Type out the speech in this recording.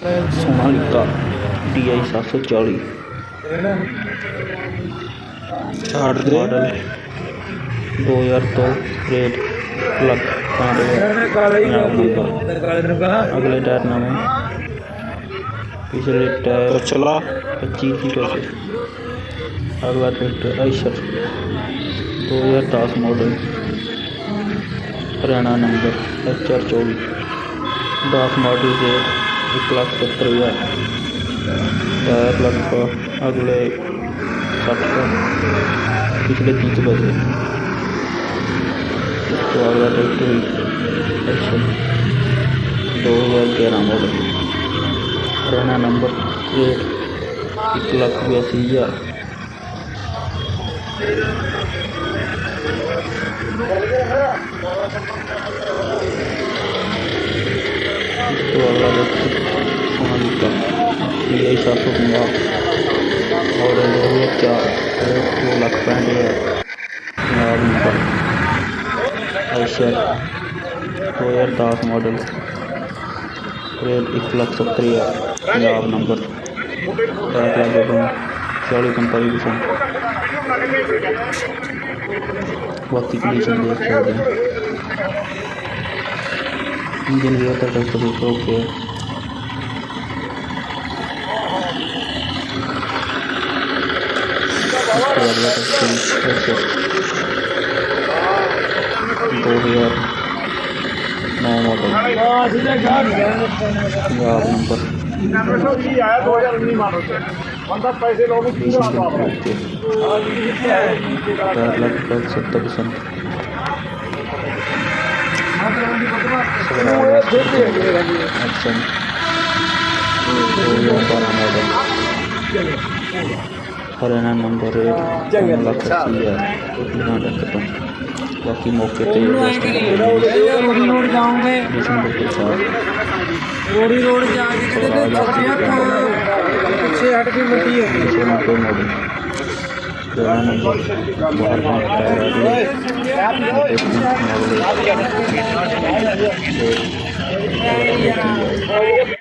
Sonalika DI 740 model 2002 rate 1,65,000 अगले tyre नवे पिछले टायर चला 25 सीटों से। अगला tractor Eicher 2010 model Haryana number HR24 10 model rate 1,70,000 tyre लगभग अगले 60 का पिछले 30 बजे। इसको अगला tractor Eicher 2011 model Haryana number rate 1,82,000 इसको अगला tractor Sonalika DI 750 model 2004 rate 2,65,000 Punjab number Eicher 2010 model rate 1,70,000 Punjab number tyre लगभग 40-45%। बाकी कंडीशन देख सकते हैं। इंजन भी होता है ट्रैक्टर ओके। इसके बाद 2009 मॉडल पंजाब नंबर टायर लगभग 70%। Action 2012 model Haryana number rate 3,80,000 बाकी मौके पे रोड जाके पीछे हट के मटी है मॉडल नंबर बाहर टायर